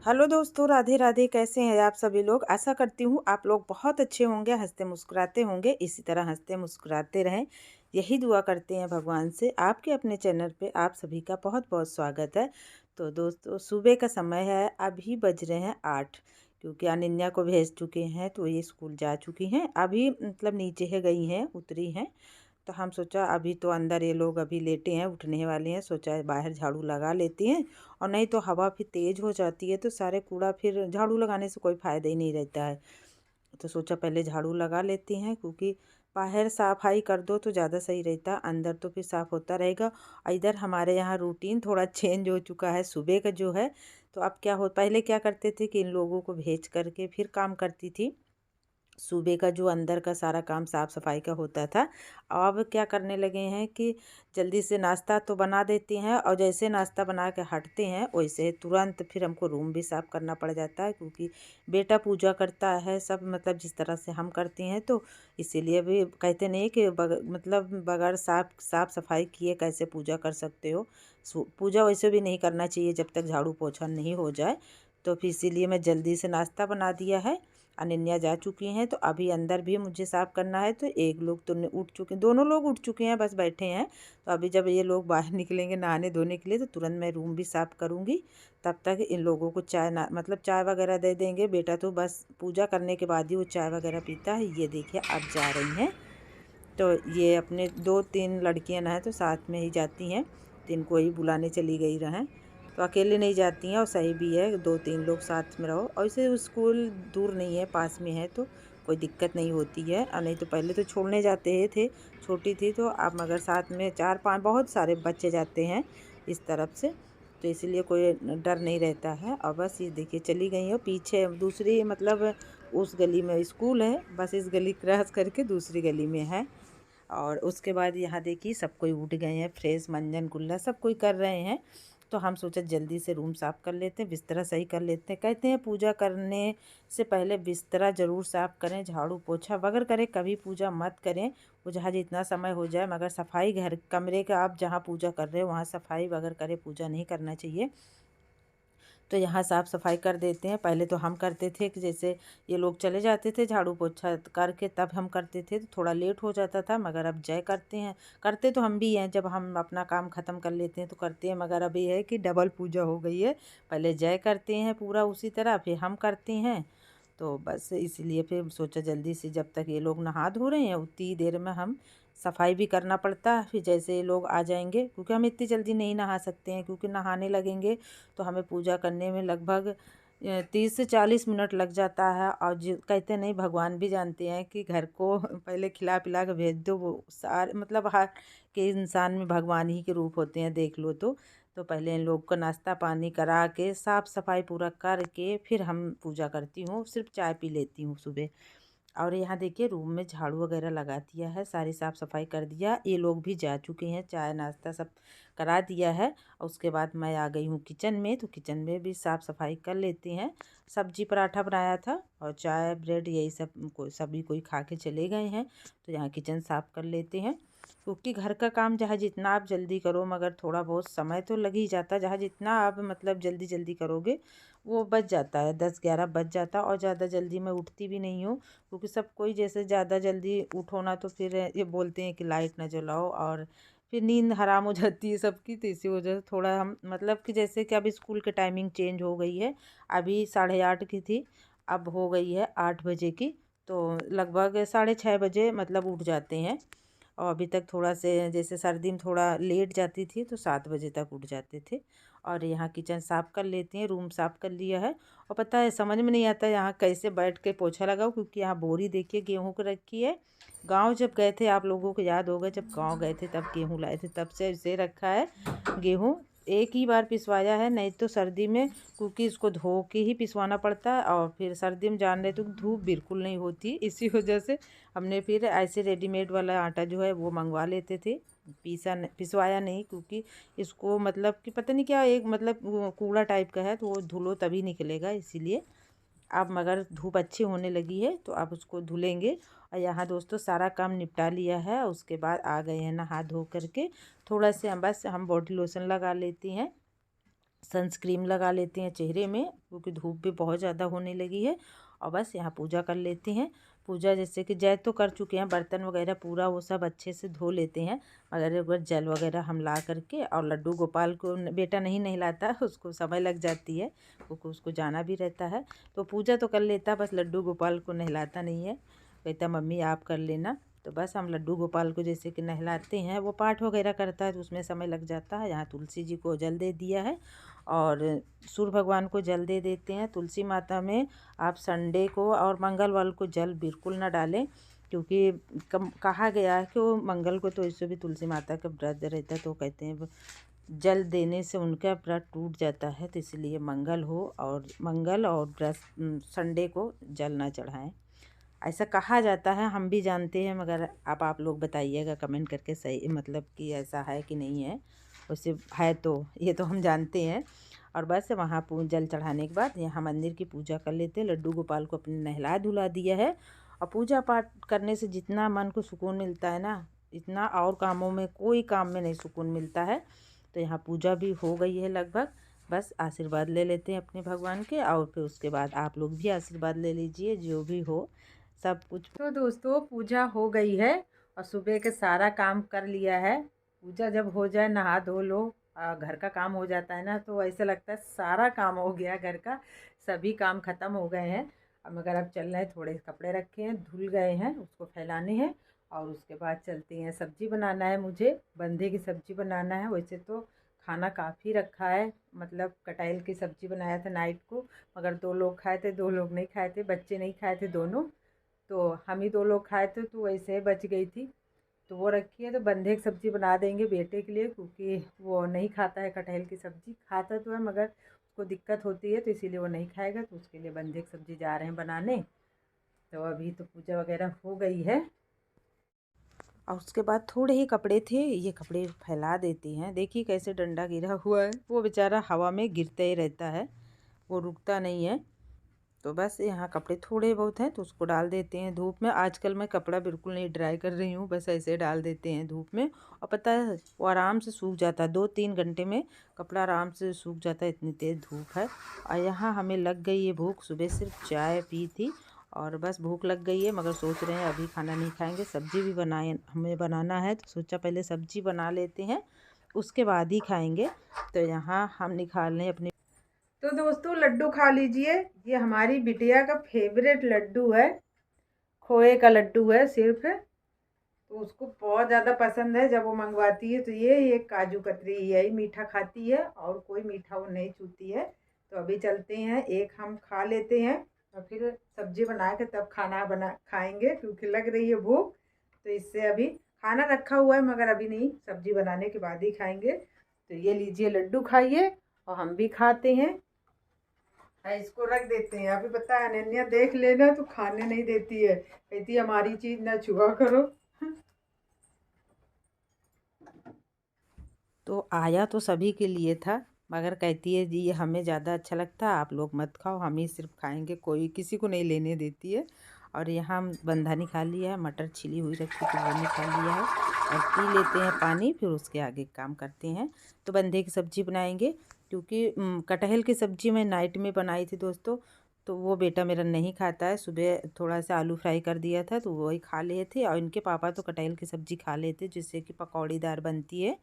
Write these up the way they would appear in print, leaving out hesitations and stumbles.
Hello दोस्तों, राधे राधे। कैसे हैं आप सभी लोग। आशा करती हूँ आप लोग बहुत अच्छे होंगे, हंसते मुस्कुराते होंगे। इसी तरह हंसते मुस्कुराते रहें, यही दुआ करते हैं भगवान से। आपके अपने चैनल पे आप सभी का बहुत बहुत स्वागत है। तो दोस्तों, सुबह का समय है, अभी बज रहे हैं 8। क्योंकि अनन्या को भेज चुके हैं तो ये स्कूल जा चुकी हैं। अभी मतलब नीचे है गई हैं, उतरी हैं। तो हम सोचा अभी तो अंदर ये लोग अभी लेटे हैं, उठने वाले हैं। सोचा बाहर झाड़ू लगा लेती हैं, और नहीं तो हवा फिर तेज़ हो जाती है तो सारे कूड़ा फिर झाड़ू लगाने से कोई फ़ायदा ही नहीं रहता है। तो सोचा पहले झाड़ू लगा लेती हैं, क्योंकि बाहर सफाई कर दो तो ज़्यादा सही रहता, अंदर तो फिर साफ़ होता रहेगा। और इधर हमारे यहाँ रूटीन थोड़ा चेंज हो चुका है सुबह का जो है। तो अब क्या हो, पहले क्या करते थे कि इन लोगों को भेज करके फिर काम करती थी। सुबह का जो अंदर का सारा काम साफ़ सफाई का होता था। अब क्या करने लगे हैं कि जल्दी से नाश्ता तो बना देती हैं, और जैसे नाश्ता बना के हटते हैं वैसे तुरंत फिर हमको रूम भी साफ़ करना पड़ जाता है। क्योंकि बेटा पूजा करता है, सब मतलब जिस तरह से हम करते हैं, तो इसीलिए भी कहते नहीं कि मतलब बगैर साफ़ सफाई किए कैसे पूजा कर सकते हो। पूजा वैसे भी नहीं करना चाहिए जब तक झाड़ू पोछा नहीं हो जाए। तो फिर इसीलिए मैं जल्दी से नाश्ता बना दिया है। अनन्या जा चुकी हैं, तो अभी अंदर भी मुझे साफ़ करना है। तो एक लोग तो उठ चुके, दोनों लोग उठ चुके हैं, बस बैठे हैं। तो अभी जब ये लोग बाहर निकलेंगे नहाने धोने के लिए तो तुरंत मैं रूम भी साफ़ करूँगी। तब तक इन लोगों को चाय ना मतलब चाय वगैरह दे देंगे। बेटा तो बस पूजा करने के बाद ही वो चाय वगैरह पीता है। ये देखिए अब जा रही हैं। तो ये अपने 2-3 लड़कियां ना हैं तो साथ में ही जाती हैं, तो इनको ही बुलाने चली गई रहें। तो अकेले नहीं जाती हैं, और सही भी है 2-3 लोग साथ में रहो। और इसे स्कूल दूर नहीं है, पास में है, तो कोई दिक्कत नहीं होती है। और नहीं तो पहले तो छोड़ने जाते ही थे, छोटी थी तो। अब मगर साथ में 4-5 बहुत सारे बच्चे जाते हैं इस तरफ से, तो इसलिए कोई डर नहीं रहता है। और बस ये देखिए चली गई हो पीछे दूसरी, मतलब उस गली में स्कूल है, बस इस गली क्रॉस करके दूसरी गली में है। और उसके बाद यहाँ देखिए सब कोई उठ गए हैं, फ्रेश मंजन गुल्ला सब कोई कर रहे हैं। तो हम सोचा जल्दी से रूम साफ़ कर लेते हैं, बिस्तरा सही कर लेते हैं। कहते हैं पूजा करने से पहले बिस्तरा ज़रूर साफ़ करें, झाड़ू पोछा बगैर करें कभी पूजा मत करें। वो जहाँ जितना समय हो जाए, मगर सफाई घर कमरे का आप जहाँ पूजा कर रहे हो वहाँ सफाई बगैर करे पूजा नहीं करना चाहिए। तो यहाँ साफ़ सफाई कर देते हैं। पहले तो हम करते थे कि जैसे ये लोग चले जाते थे झाड़ू पोछा करके, तब हम करते थे तो थोड़ा लेट हो जाता था। मगर अब जय करते हैं, करते तो हम भी हैं, जब हम अपना काम ख़त्म कर लेते हैं तो करते हैं। मगर अब ये है कि डबल पूजा हो गई है, पहले जय करते हैं पूरा उसी तरह, फिर हम करते हैं। तो बस इसलिए फिर सोचा जल्दी से जब तक ये लोग नहा धो रहे हैं उतनी देर में हम सफाई भी करना पड़ता है। फिर जैसे ये लोग आ जाएंगे, क्योंकि हम इतनी जल्दी नहीं नहा सकते हैं, क्योंकि नहाने लगेंगे तो हमें पूजा करने में लगभग 30 से 40 मिनट लग जाता है। और जो कहते नहीं, भगवान भी जानते हैं कि घर को पहले खिला पिला के भेज दो। वो सारे मतलब हर के इंसान में भगवान ही के रूप होते हैं, देख लो तो पहले इन लोग को नाश्ता पानी करा के साफ़ सफाई पूरा करके फिर हम पूजा करती हूँ। सिर्फ चाय पी लेती हूँ सुबह। और यहाँ देखिए रूम में झाड़ू वगैरह लगा दिया है, सारी साफ़ सफाई कर दिया। ये लोग भी जा चुके हैं, चाय नाश्ता सब करा दिया है। और उसके बाद मैं आ गई हूँ किचन में, तो किचन में भी साफ़ सफाई कर लेते हैं। सब्जी पराठा बनाया था, और चाय ब्रेड यही सब सभी कोई खा के चले गए हैं। तो यहाँ किचन साफ़ कर लेते हैं। क्योंकि घर का काम चाहे जितना आप जल्दी करो, मगर थोड़ा बहुत समय तो लग ही जाता है। जहाँ जितना आप मतलब जल्दी जल्दी करोगे वो बच जाता है, 10-11 बच जाता है। और ज़्यादा जल्दी मैं उठती भी नहीं हूँ, क्योंकि सब कोई जैसे ज़्यादा जल्दी उठो ना तो फिर ये बोलते हैं कि लाइट ना जलाओ, और फिर नींद हराम हो जाती है सबकी। तो इसी वजह से थोड़ा हम मतलब कि जैसे कि अभी स्कूल की टाइमिंग चेंज हो गई है। अभी 8:30 की थी, अब हो गई है 8 बजे की। तो लगभग 6:30 बजे मतलब उठ जाते हैं। और अभी तक थोड़ा से जैसे सर्दी में थोड़ा लेट जाती थी तो 7 बजे तक उठ जाते थे। और यहाँ किचन साफ़ कर लेते हैं, रूम साफ़ कर लिया है। और पता है समझ में नहीं आता यहाँ कैसे बैठ के पोछा लगाओ, क्योंकि यहाँ बोरी देखिए गेहूं की रखी है। गांव जब गए थे, आप लोगों को याद होगा, जब गांव गए थे तब गेहूं लाए थे, तब से ऐसे रखा है गेहूं। एक ही बार पिसवाया है, नहीं तो सर्दी में क्योंकि इसको धो के ही पिसवाना पड़ता है। और फिर सर्दी में जान रहे तो धूप बिल्कुल नहीं होती, इसी वजह से हमने फिर ऐसे रेडीमेड वाला आटा जो है वो मंगवा लेते थे। पिसवाया नहीं, क्योंकि इसको मतलब कि पता नहीं क्या एक मतलब कूड़ा टाइप का है, तो वो धुलो तभी निकलेगा इसीलिए। अब मगर धूप अच्छी होने लगी है तो अब उसको धुलेंगे। और यहाँ दोस्तों सारा काम निपटा लिया है, उसके बाद आ गए हैं नहा धो करके। थोड़ा से हम बस हम बॉडी लोशन लगा लेती हैं। सनस्क्रीन लगा लेते हैं चेहरे में, क्योंकि धूप भी बहुत ज़्यादा होने लगी है। और बस यहाँ पूजा कर लेते हैं। पूजा जैसे कि जय तो कर चुके हैं, बर्तन वगैरह पूरा वो सब अच्छे से धो लेते हैं, मगर एक बार जल वगैरह हम ला करके, और लड्डू गोपाल को बेटा नहीं नहलाता, उसको समय लग जाती है, क्योंकि उसको जाना भी रहता है। तो पूजा तो कर लेता, बस लड्डू गोपाल को नहलाता नहीं है, कहता मम्मी आप कर लेना। तो बस हम लड्डू गोपाल को जैसे कि नहलाते हैं, वो पाठ वगैरह करता है तो उसमें समय लग जाता है। यहाँ तुलसी जी को जल दे दिया है और सूर्य भगवान को जल दे देते हैं। तुलसी माता में आप संडे को और मंगलवार को जल बिल्कुल ना डालें, क्योंकि कहा गया है कि वो मंगल को तो इससे भी तुलसी माता का व्रत रहता है, तो कहते हैं जल देने से उनका व्रत टूट जाता है, तो इसलिए मंगल और व्रत संडे को जल ना चढ़ाएं, ऐसा कहा जाता है। हम भी जानते हैं, मगर आप लोग बताइएगा कमेंट करके सही मतलब कि ऐसा है कि नहीं है। उससे है तो ये तो हम जानते हैं। और बस वहाँ जल चढ़ाने के बाद यहाँ मंदिर की पूजा कर लेते हैं। लड्डू गोपाल को अपने नहला धुला दिया है। और पूजा पाठ करने से जितना मन को सुकून मिलता है ना, इतना और कामों में कोई काम में नहीं सुकून मिलता है। तो यहाँ पूजा भी हो गई है लगभग, बस आशीर्वाद ले लेते हैं अपने भगवान के, और फिर उसके बाद आप लोग भी आशीर्वाद ले लीजिए जो भी हो सब कुछ। तो दोस्तों पूजा हो गई है और सुबह के सारा काम कर लिया है। पूजा जब हो जाए, नहा धो लो, घर का काम हो जाता है ना, तो ऐसा लगता है सारा काम हो गया घर का, सभी काम ख़त्म हो गए हैं। अब मगर अब चल रहे हैं, थोड़े कपड़े रखे हैं धुल गए हैं, उसको फैलाने हैं। और उसके बाद चलते हैं, सब्ज़ी बनाना है मुझे, बंधे की सब्ज़ी बनाना है। वैसे तो खाना काफ़ी रखा है, मतलब कटहल की सब्ज़ी बनाया था नाइट को, मगर 2 लोग खाए थे, 2 लोग नहीं खाए थे, बच्चे नहीं खाए थे दोनों, तो हम ही 2 लोग खाए थे, तो वैसे ही बच गई थी, तो वो रखी है। तो बंधे की सब्ज़ी बना देंगे बेटे के लिए, क्योंकि वो नहीं खाता है कटहल की सब्ज़ी, खाता तो है मगर उसको दिक्कत होती है, तो इसीलिए वो नहीं खाएगा, तो उसके लिए बंधे की सब्ज़ी जा रहे हैं बनाने। तो अभी तो पूजा वगैरह हो गई है। और उसके बाद थोड़े ही कपड़े थे, ये कपड़े फैला देती हैं। देखिए कैसे डंडा गिरा हुआ है, वो बेचारा हवा में गिरता ही रहता है, वो रुकता नहीं है। तो बस यहाँ कपड़े थोड़े बहुत हैं, तो उसको डाल देते हैं धूप में। आजकल मैं कपड़ा बिल्कुल नहीं ड्राई कर रही हूँ, बस ऐसे डाल देते हैं धूप में, और पता है वो आराम से सूख जाता है, 2-3 घंटे में कपड़ा आराम से सूख जाता है, इतनी तेज़ धूप है। और यहाँ हमें लग गई है भूख, सुबह सिर्फ चाय पी थी और बस भूख लग गई है, मगर सोच रहे हैं अभी खाना नहीं खाएंगे, सब्ज़ी भी हमें बनाना है, तो सोचा पहले सब्ज़ी बना लेते हैं, उसके बाद ही खाएंगे। तो यहाँ हम निकाल लें अपनी। तो दोस्तों लड्डू खा लीजिए, ये हमारी बिटिया का फेवरेट लड्डू है, खोए का लड्डू है सिर्फ, तो उसको बहुत ज़्यादा पसंद है। जब वो मंगवाती है तो ये काजू कतरी यही मीठा खाती है, और कोई मीठा वो नहीं छूती है। तो अभी चलते हैं, एक हम खा लेते हैं और फिर सब्जी बना के तब खाना बना खाएंगे, क्योंकि लग रही है भूख। तो इससे अभी खाना रखा हुआ है, मगर अभी नहीं, सब्जी बनाने के बाद ही खाएंगे। तो ये लीजिए लड्डू खाइए और हम भी खाते हैं। इसको रख देते हैं। अभी पता है अनन्या देख लेना तो खाने नहीं देती है, कहती है हमारी चीज़ ना छुआ करो। तो आया तो सभी के लिए था, मगर कहती है जी ये हमें ज़्यादा अच्छा लगता है, आप लोग मत खाओ, हम ही सिर्फ खाएंगे, कोई किसी को नहीं लेने देती है। और यहाँ बंधा निकाल लिया है, मटर छिली हुई रखी तो वो निकाल लिया है, और पी लेते हैं पानी, फिर उसके आगे काम करते हैं। तो बंधे की सब्ज़ी बनाएंगे, क्योंकि कटहल की सब्ज़ी मैं नाइट में बनाई थी दोस्तों, तो वो बेटा मेरा नहीं खाता है। सुबह थोड़ा सा आलू फ्राई कर दिया था तो वही खा लिए थे, और इनके पापा तो कटहल की सब्ज़ी खा लेते, जिससे कि पकौड़ीदार बनती है,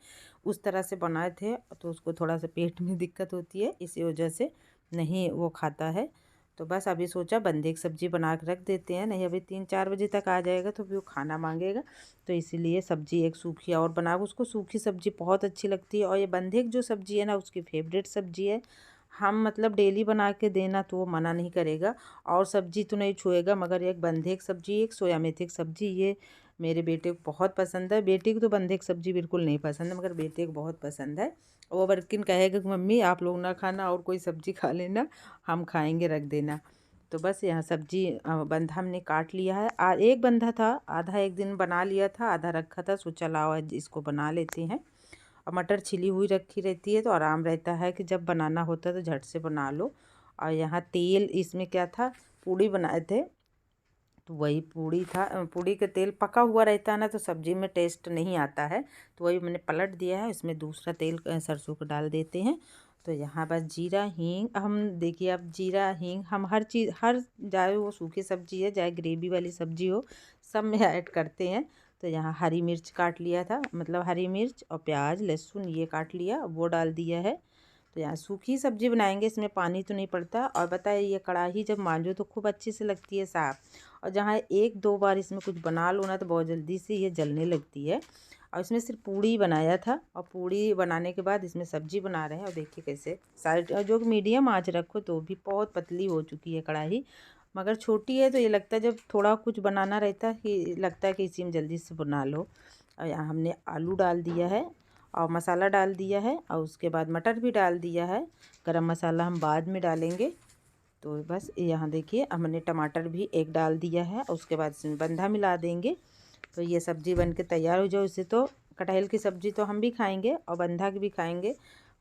उस तरह से बनाए थे। तो उसको थोड़ा सा पेट में दिक्कत होती है, इसी वजह से नहीं वो खाता है। तो बस अभी सोचा बंधे की सब्ज़ी बना के रख देते हैं, नहीं अभी 3-4 बजे तक आ जाएगा तो फिर वो खाना मांगेगा, तो इसीलिए सब्ज़ी एक सूखी और बना, उसको सूखी सब्ज़ी बहुत अच्छी लगती है। और ये बंधे की जो सब्ज़ी है ना, उसकी फेवरेट सब्ज़ी है। हम मतलब डेली बना के देना तो वो मना नहीं करेगा, और सब्ज़ी तो नहीं छुएगा, मगर एक बंधे की सब्ज़ी, एक सोया मेथी की सब्ज़ी, ये मेरे बेटे को बहुत पसंद है। बेटे को तो बंधे की सब्ज़ी बिल्कुल नहीं पसंद है, मगर बेटे को बहुत पसंद है। वो बल्कि कहेगा कि मम्मी आप लोग ना खाना और कोई सब्ज़ी खा लेना, हम खाएंगे, रख देना। तो बस यहाँ सब्ज़ी बंधा हमने काट लिया है। एक बंधा था, आधा एक दिन बना लिया था, आधा रखा था, सोचा लाओ आज इसको बना लेते हैं। और मटर छिली हुई रखी रहती है तो आराम रहता है कि जब बनाना होता है तो झट से बना लो। और यहाँ तेल इसमें क्या था, पूड़ी बनाए थे, तो वही पूड़ी था, पूड़ी का तेल पका हुआ रहता है ना, तो सब्ज़ी में टेस्ट नहीं आता है, तो वही मैंने पलट दिया है, इसमें दूसरा तेल सरसों का डाल देते हैं। तो यहाँ बस जीरा हींग हम देखिए, अब जीरा हींग हम हर चीज़, हर चाहे वो सूखी सब्जी है चाहे ग्रेवी वाली सब्जी हो, सब में ऐड करते हैं। तो यहाँ हरी मिर्च काट लिया था, मतलब हरी मिर्च और प्याज लहसुन ये काट लिया, वो डाल दिया है। तो यहाँ सूखी सब्जी बनाएंगे, इसमें पानी तो नहीं पड़ता। और बताइए, ये कढ़ाई जब मांजो तो खूब अच्छे से लगती है साफ़, और जहाँ एक दो बार इसमें कुछ बना लो ना तो बहुत जल्दी से ये जलने लगती है। और इसमें सिर्फ पूड़ी बनाया था, और पूड़ी बनाने के बाद इसमें सब्जी बना रहे हैं। और देखिए कैसे साइड, जो मीडियम आंच रखो तो भी बहुत पतली हो चुकी है कढ़ाई, मगर छोटी है तो ये लगता है जब थोड़ा कुछ बनाना रहता है कि लगता है कि इसी में जल्दी से बना लो। और यहाँ हमने आलू डाल दिया है और मसाला डाल दिया है, और उसके बाद मटर भी डाल दिया है। गरम मसाला हम बाद में डालेंगे। तो बस यहाँ देखिए हमने टमाटर भी एक डाल दिया है, और उसके बाद इसमें बंधा मिला देंगे। तो ये सब्ज़ी बन के तैयार हो जाए। इससे तो कटहल की सब्ज़ी तो हम भी खाएंगे और बंधा की भी खाएंगे,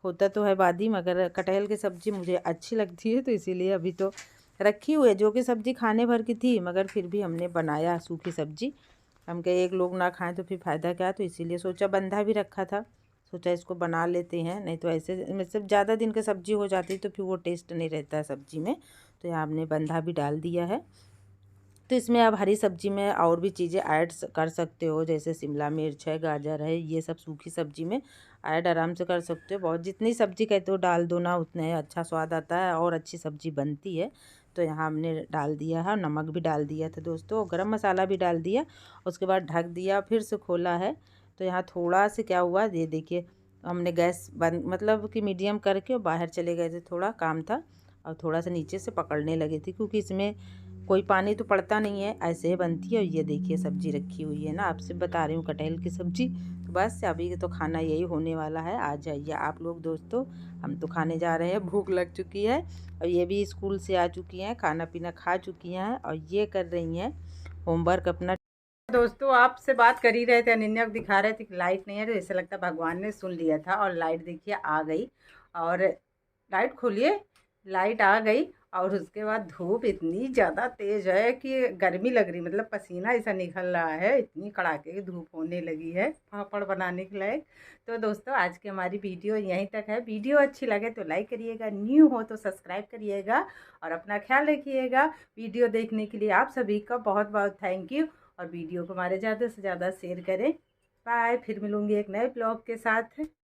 होता तो है बादी, मगर कटहल की सब्ज़ी मुझे अच्छी लगती है तो इसीलिए अभी तो रखी हुई है। जो कि सब्ज़ी खाने भर की थी, मगर फिर भी हमने बनाया सूखी सब्ज़ी। हम कहे एक लोग ना खाएं तो फिर फ़ायदा क्या, तो इसीलिए सोचा, बंधा भी रखा था, सोचा इसको बना लेते हैं। नहीं तो ऐसे मतलब ज़्यादा दिन की सब्ज़ी हो जाती तो फिर वो टेस्ट नहीं रहता है सब्ज़ी में। तो यहाँ हमने बंधा भी डाल दिया है। तो इसमें आप हरी सब्ज़ी में और भी चीज़ें ऐड कर सकते हो, जैसे शिमला मिर्च है, गाजर है, ये सब सूखी सब्ज़ी में ऐड आराम से कर सकते हो। बहुत जितनी सब्ज़ी कहते हो डाल दो ना, उतने अच्छा स्वाद आता है और अच्छी सब्ज़ी बनती है। तो यहाँ हमने डाल दिया है, नमक भी डाल दिया था दोस्तों, गरम मसाला भी डाल दिया। उसके बाद ढक दिया, फिर से खोला है। तो यहाँ थोड़ा से क्या हुआ, ये देखिए हमने गैस बंद मतलब कि मीडियम करके, और बाहर चले गए थे, थोड़ा काम था और थोड़ा सा नीचे से पकड़ने लगे थे, क्योंकि इसमें कोई पानी तो पड़ता नहीं है, ऐसे ही बनती है। और ये देखिए सब्ज़ी रखी हुई है ना, आपसे बता रही हूँ कटहल की सब्ज़ी। तो बस अभी तो खाना यही होने वाला है। आ जाइए आप लोग दोस्तों, हम तो खाने जा रहे हैं, भूख लग चुकी है। और ये भी स्कूल से आ चुकी हैं, खाना पीना खा चुकी हैं, और ये कर रही हैं होमवर्क अपना। दोस्तों आपसे बात कर ही रहे थे, अनन्या को दिखा रहे थे कि लाइट नहीं है, तो ऐसा लगता है भगवान ने सुन लिया था। और लाइट देखिए आ गई, और लाइट खोलिए, लाइट आ गई। और उसके बाद धूप इतनी ज़्यादा तेज़ है कि गर्मी लग रही, मतलब पसीना ऐसा निकल रहा है, इतनी कड़ाके की धूप होने लगी है पापड़ बनाने के लायक। तो दोस्तों आज की हमारी वीडियो यहीं तक है। वीडियो अच्छी लगे तो लाइक करिएगा, न्यू हो तो सब्सक्राइब करिएगा, और अपना ख्याल रखिएगा। वीडियो देखने के लिए आप सभी का बहुत बहुत थैंक यू। और वीडियो को हमारे ज़्यादा से ज़्यादा शेयर करें। बाय, फिर मिलूँगी एक नए ब्लॉग के साथ।